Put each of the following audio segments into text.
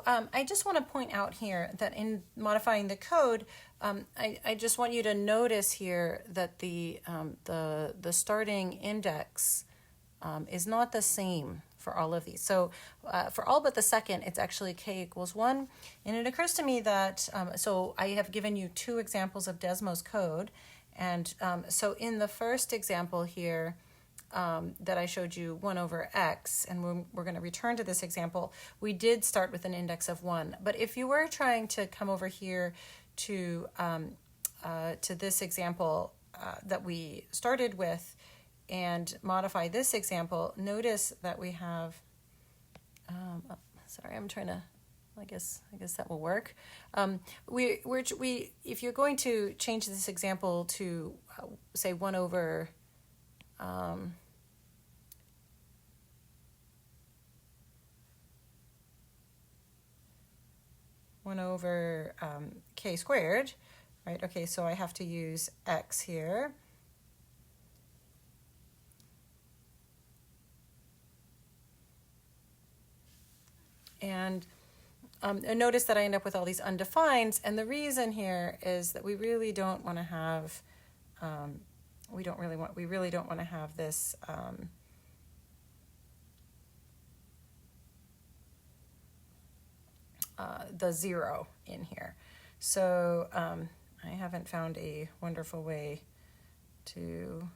I just want to point out here that in modifying the code, I just want you to notice here that the starting index is not the same for all of these. So for all but the second, it's actually k equals 1. And it occurs to me that, so I have given you 2 examples of Desmos code. And so in the first example here, that I showed you 1 over x, and we're going to return to this example, we did start with an index of 1. But if you were trying to come over here to this example that we started with and modify this example, notice that we have, sorry, I'm trying to, I guess that will work. If you're going to change this example to say 1 over 1 over k squared, right? Okay, so I have to use x here. And notice that I end up with all these undefineds, and the reason here is that we really don't want to have, we really don't want to have this the 0 in here. So I haven't found a wonderful way to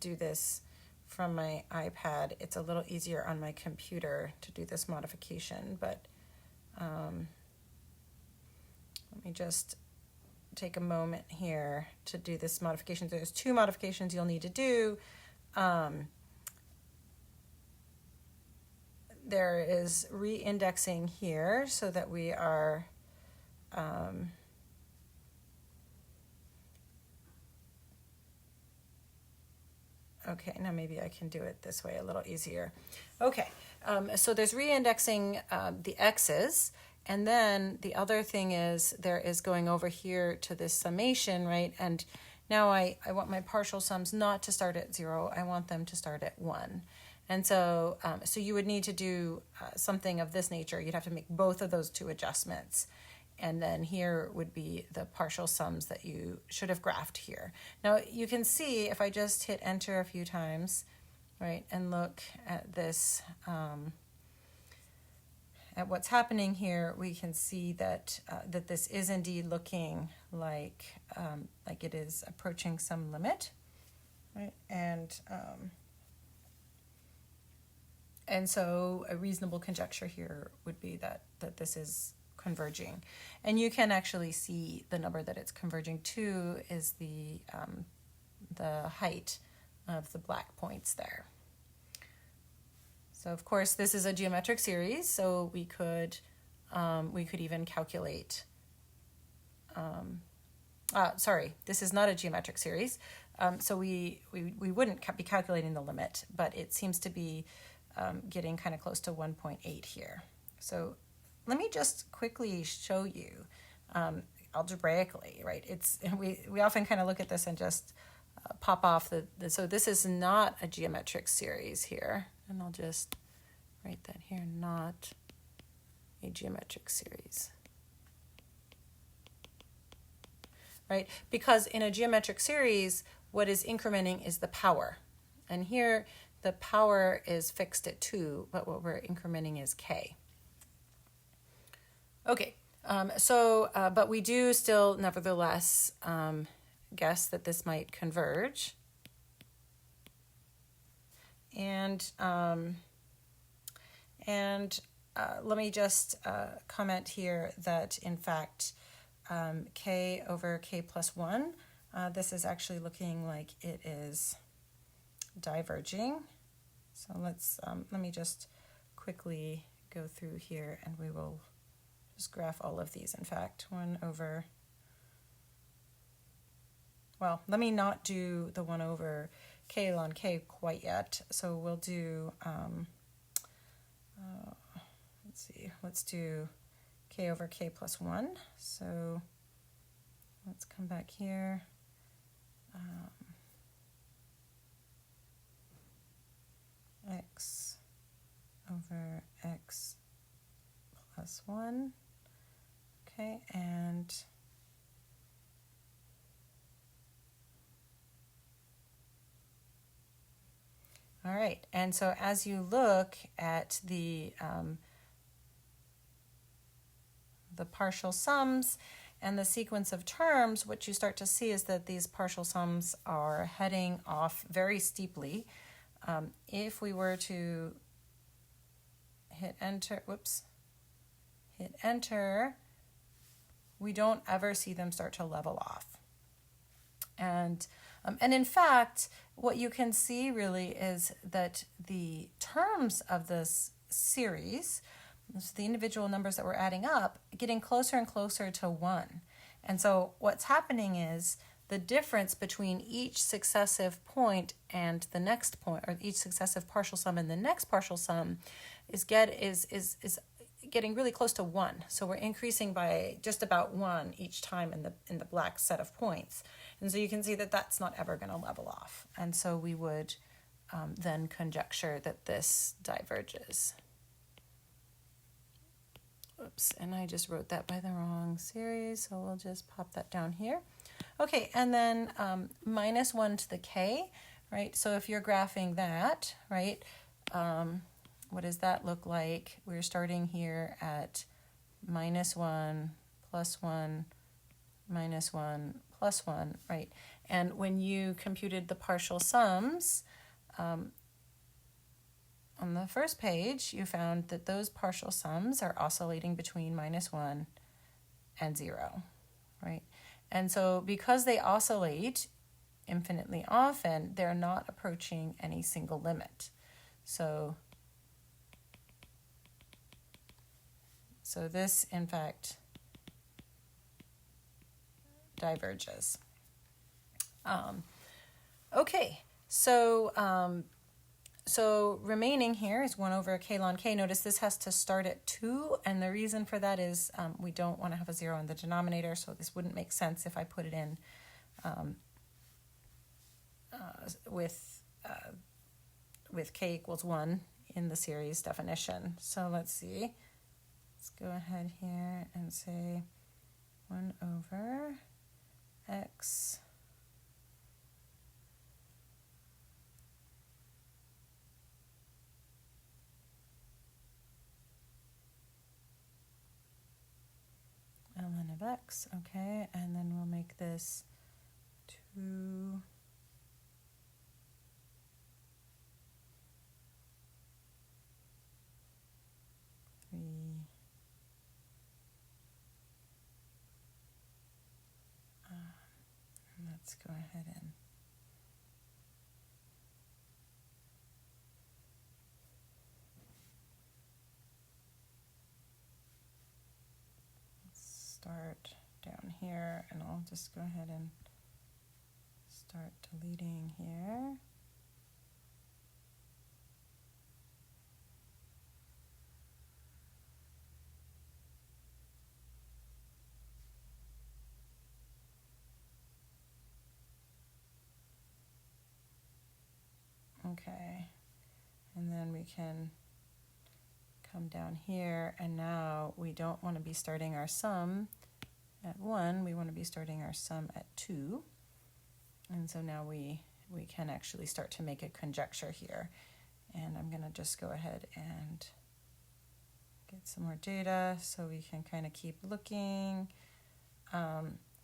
do this from my iPad. It's a little easier on my computer to do this modification, but let me just take a moment here to do this modification. There's 2 modifications you'll need to do. There is re-indexing here so that we are okay, now maybe I can do it this way a little easier. Okay, so there's re-indexing the x's, and then the other thing is there is going over here to this summation, right? And now I want my partial sums not to start at 0. I want them to start at 1. And so, so you would need to do something of this nature. You'd have to make both of those 2 adjustments. And then here would be the partial sums that you should have graphed here. Now you can see if I just hit enter a few times, right, and look at this, at what's happening here, we can see that that this is indeed looking like it is approaching some limit, right, and so a reasonable conjecture here would be that this is converging. And you can actually see the number that it's converging to is the height of the black points there. So of course this is a geometric series, so we could even calculate, sorry, this is not a geometric series, so we wouldn't be calculating the limit, but it seems to be getting kind of close to 1.8 here. So let me just quickly show you algebraically, right? We often kind of look at this and just pop off so this is not a geometric series here, and I'll just write that here, not a geometric series, right? Because in a geometric series, what is incrementing is the power, and here the power is fixed at 2, but what we're incrementing is k. Okay, but we do still nevertheless guess that this might converge. And let me just comment here that in fact k over k plus 1, this is actually looking like it is diverging. So let me just quickly go through here and we will just graph all of these. In fact, 1 over, well, let me not do the 1 over k ln k quite yet. So we'll do, let's do k over k plus 1. So let's come back here. X over x plus 1. Okay, and all right, and so as you look at the partial sums and the sequence of terms, what you start to see is that these partial sums are heading off very steeply. If we were to hit enter, hit enter, we don't ever see them start to level off. And in fact, what you can see really is that the terms of this series, so the individual numbers that we're adding up, getting closer and closer to 1. And so what's happening is the difference between each successive point and the next point, or each successive partial sum and the next partial sum, is getting really close to 1. So we're increasing by just about 1 each time in the black set of points. And so you can see that that's not ever going to level off. And so we would then conjecture that this diverges. Oops, and I just wrote that by the wrong series, so we'll just pop that down here. Okay, and then minus 1 to the k, right? So if you're graphing that, right, what does that look like? We're starting here at minus 1, plus 1, minus 1, plus 1, right? And when you computed the partial sums, on the first page, you found that those partial sums are oscillating between minus 1 and 0, right? And so because they oscillate infinitely often, they're not approaching any single limit. So this, in fact, diverges. Okay, so remaining here is 1 over k ln k. Notice this has to start at 2, and the reason for that is we don't want to have a 0 in the denominator, so this wouldn't make sense if I put it in with k equals 1 in the series definition. So let's see. Let's go ahead here and say 1 over x ln of x, okay, and then we'll make this 2 3 let's go ahead and start down here, and I'll just go ahead and start deleting here. Okay, and then we can come down here, and now we don't want to be starting our sum at 1, we want to be starting our sum at 2. And so now we can actually start to make a conjecture here. And I'm going to just go ahead and get some more data so we can kind of keep looking.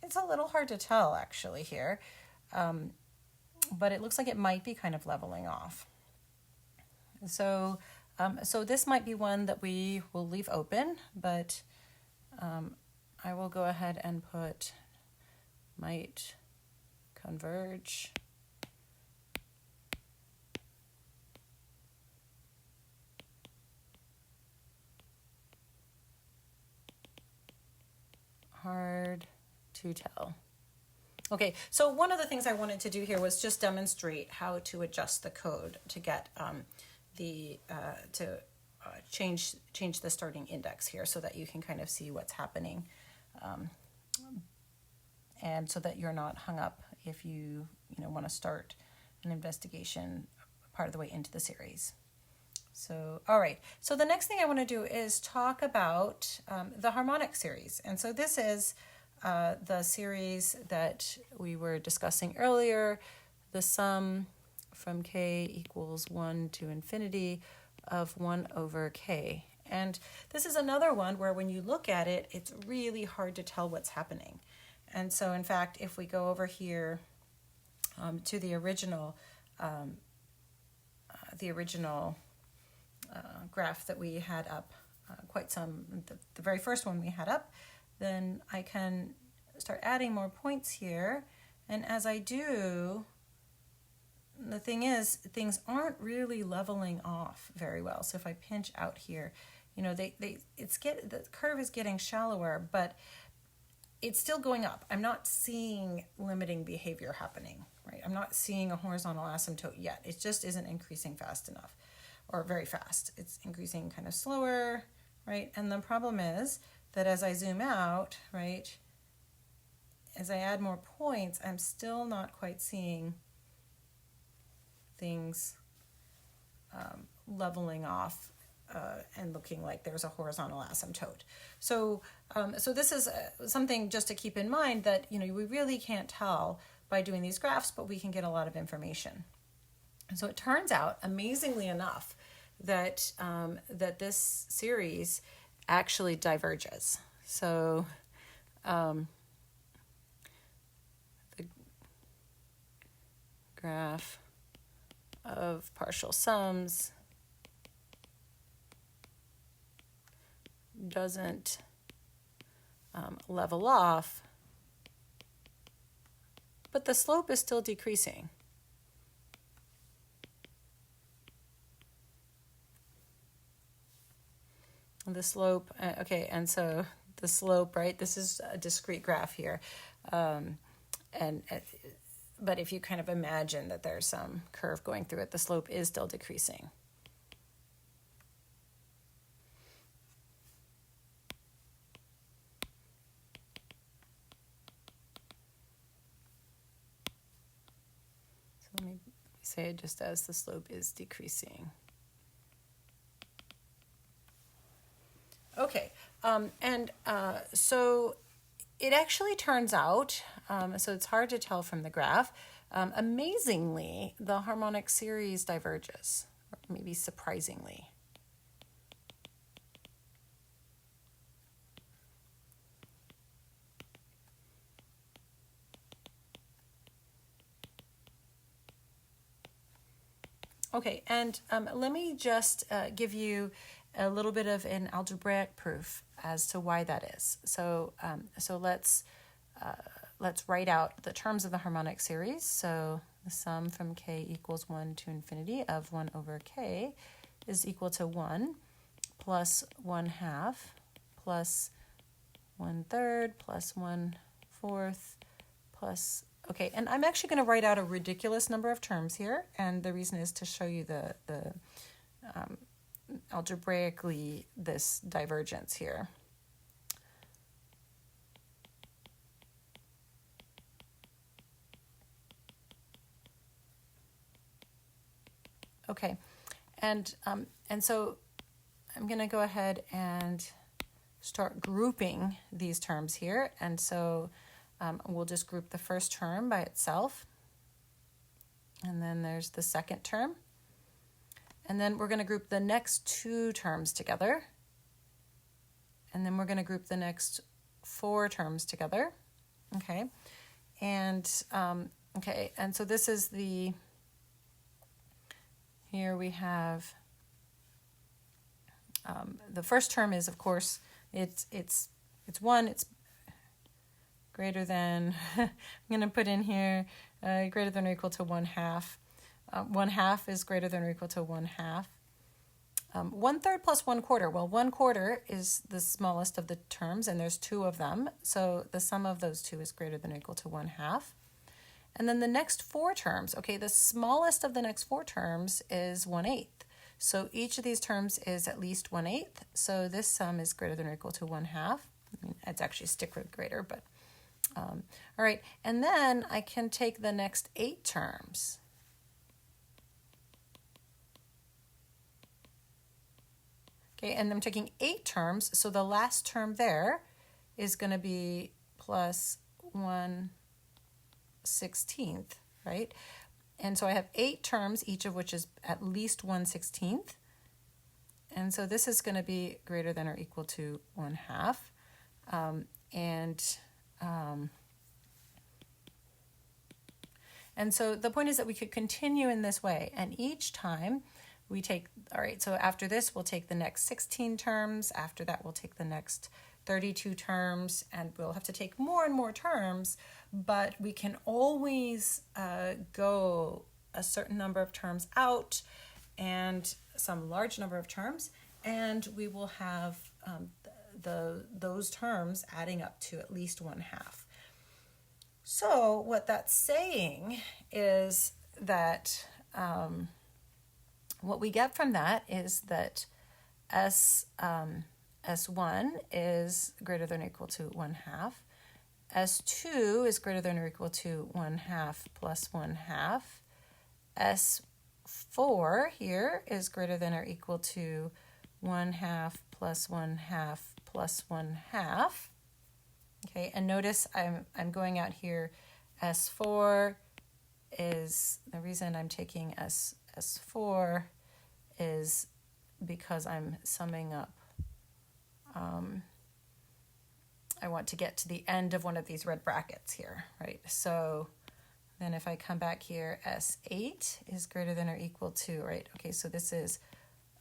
It's a little hard to tell actually here, but it looks like it might be kind of leveling off. So this might be one that we will leave open, but I will go ahead and put might converge. Hard to tell. Okay, so one of the things I wanted to do here was just demonstrate how to adjust the code to get change the starting index here, so that you can kind of see what's happening, and so that you're not hung up if you want to start an investigation part of the way into the series. So, all right. So the next thing I want to do is talk about the harmonic series. And so this is the series that we were discussing earlier, the sum from k equals 1 to infinity of 1 over k. And this is another one where when you look at it, it's really hard to tell what's happening. And so, in fact, if we go over here to the original graph that we had up, the very first one we had up, then I can start adding more points here. And as I do, the thing is, things aren't really leveling off very well. So if I pinch out here, you know, the curve is getting shallower, but it's still going up. I'm not seeing limiting behavior happening, right? I'm not seeing a horizontal asymptote yet. It just isn't increasing fast enough, or very fast. It's increasing kind of slower, right? And the problem is that as I zoom out, right, as I add more points, I'm still not quite seeing things leveling off and looking like there's a horizontal asymptote. So this is something just to keep in mind, that, you know, we really can't tell by doing these graphs, but we can get a lot of information. And so it turns out, amazingly enough, that that this series actually diverges. So the graph of partial sums doesn't level off, but the slope is still decreasing. The slope, okay, and so the slope, right, this is a discrete graph here, but if you kind of imagine that there's some curve going through it, the slope is still decreasing. So let me say it just as the slope is decreasing. Okay, so it actually turns out, so it's hard to tell from the graph, amazingly, the harmonic series diverges, or maybe surprisingly. Okay, and let me just give you a little bit of an algebraic proof as to why that is. So let's write out the terms of the harmonic series. So the sum from k equals 1 to infinity of 1 over k is equal to 1 plus 1/2 plus 1/3 plus 1/4 plus, okay, and I'm actually going to write out a ridiculous number of terms here, and the reason is to show you the algebraically this divergence here. Okay, and so I'm going to go ahead and start grouping these terms here, and so we'll just group the first term by itself, and then there's the second term, and then we're going to group the next two terms together, and then we're going to group the next four terms together. Okay, and so this is here we have the first term is, of course, it's 1, it's greater than, I'm going to put in here greater than or equal to 1/2. 1/2 is greater than or equal to 1/2. 1/3 plus 1/4. Well, 1/4 is the smallest of the terms, and there's two of them. So the sum of those two is greater than or equal to 1/2. And then the next four terms, okay, the smallest of the next four terms is 1/8. So each of these terms is at least 1/8. So this sum is greater than or equal to 1/2. I mean, it's actually stick with greater, but all right. And then I can take the next 8 terms. Okay, and I'm taking 8 terms, so the last term there is going to be plus 1/16, right? And so I have 8 terms, each of which is at least 1/16. And so this is going to be greater than or equal to 1/2. And so the point is that we could continue in this way. And each time we take, all right, so after this, we'll take the next 16 terms. After that, we'll take the next 32 terms. And we'll have to take more and more terms. But we can always go a certain number of terms out and some large number of terms. And we will have those terms adding up to at least 1/2. So what that's saying is that what we get from that is that S1 is greater than or equal to 1/2. S2 is greater than or equal to 1/2 plus 1/2. S4 here is greater than or equal to 1/2 plus 1/2 plus 1/2. Okay, and notice I'm going out here. S4 is, the reason I'm taking S4 is because I'm summing up. I want to get to the end of one of these red brackets here, right? So then if I come back here, S8 is greater than or equal to, right? Okay, so this is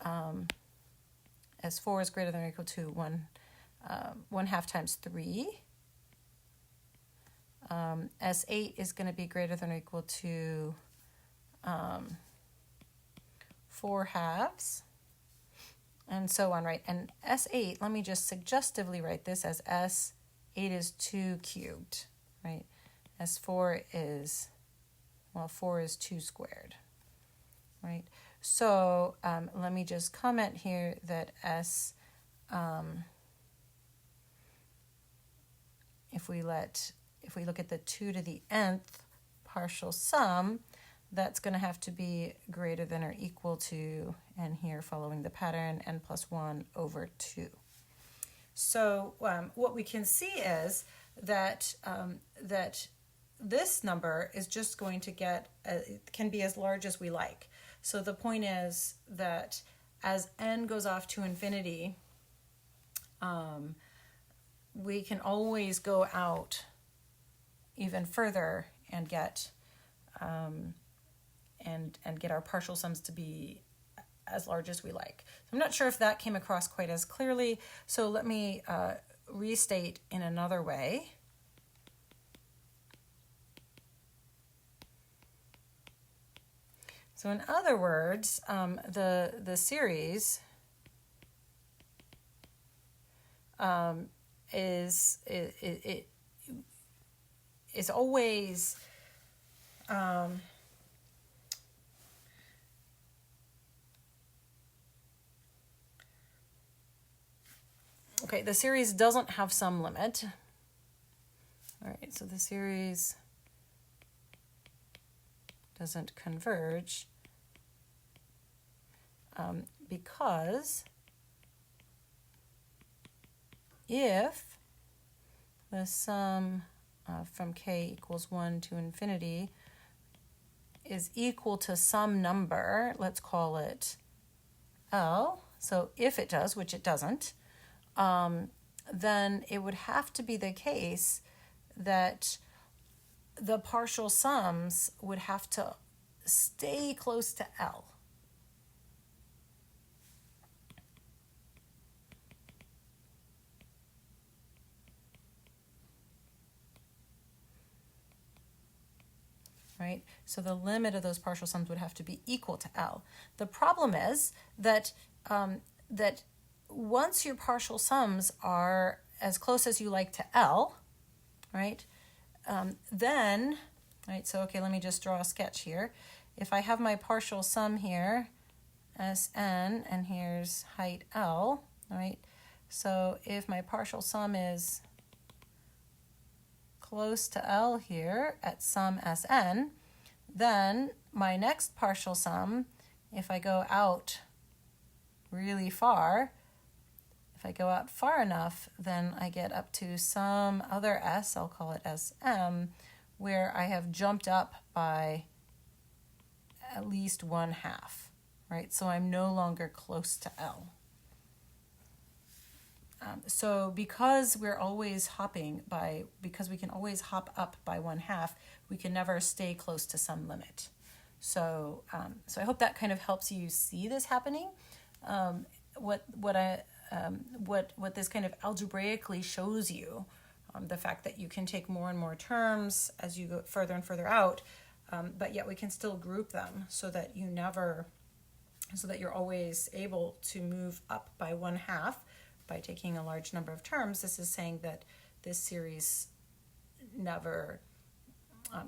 S4 is greater than or equal to 1/2 times 3. S8 is going to be greater than or equal to 4/2, and so on, right? And S8, let me just suggestively write this as S8 is 2 cubed, right? S4 is, well, 4 is 2 squared, right? So let me just comment here that if we look at the 2 to the nth partial sum, that's going to have to be greater than or equal to, and here following the pattern, n plus 1 over 2. So what we can see is that that this number is just going to get, it can be as large as we like. So the point is that as n goes off to infinity, we can always go out even further and get and get our partial sums to be as large as we like. So I'm not sure if that came across quite as clearly, so let me restate in another way. So in other words, the series is always okay, the series doesn't have some limit. All right, so the series doesn't converge because if the sum from k equals 1 to infinity is equal to some number, let's call it L, so if it does, which it doesn't, then it would have to be the case that the partial sums would have to stay close to L. Right? So the limit of those partial sums would have to be equal to L. The problem is that that once your partial sums are as close as you like to L, right, then, right, so okay, let me just draw a sketch here. If I have my partial sum here, Sn, and here's height L, right, so if my partial sum is close to L here at sum Sn, then my next partial sum, if I go out really far, if I go out far enough, then I get up to some other S, I'll call it SM, where I have jumped up by at least 1/2, right? So I'm no longer close to L. So because we're always hopping because we can always hop up by 1/2, we can never stay close to some limit. So I hope that kind of helps you see this happening. What this kind of algebraically shows you, the fact that you can take more and more terms as you go further and further out, but yet we can still group them so that you're always able to move up by 1/2 by taking a large number of terms. This is saying that this series never,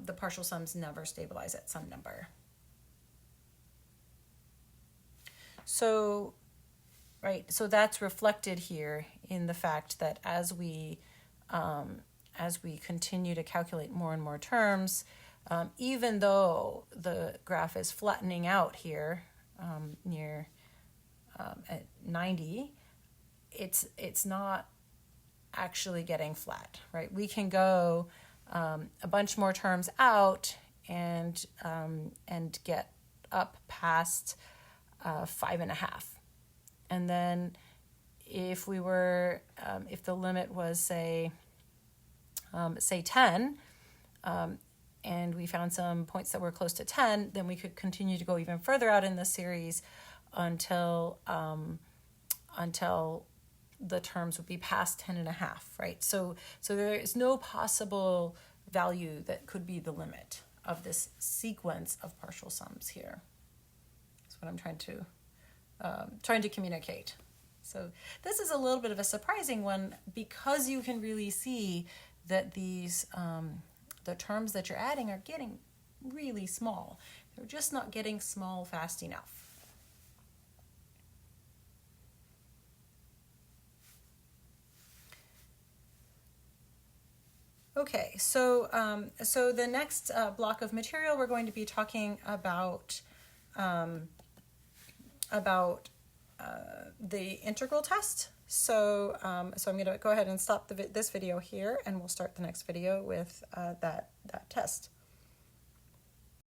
the partial sums never stabilize at some number. So, right, so that's reflected here in the fact that as we continue to calculate more and more terms, even though the graph is flattening out here near at 90, it's not actually getting flat, right? We can go a bunch more terms out and get up past 5.5, and then if the limit was say 10, and we found some points that were close to 10, then we could continue to go even further out in the series until the terms would be past 10.5, right? So there is no possible value that could be the limit of this sequence of partial sums here. That's what I'm trying to communicate. So this is a little bit of a surprising one because you can really see that these the terms that you're adding are getting really small. They're just not getting small fast enough. Okay, so the next block of material we're going to be talking about the integral test. So I'm going to go ahead and stop this video here, and we'll start the next video with that test.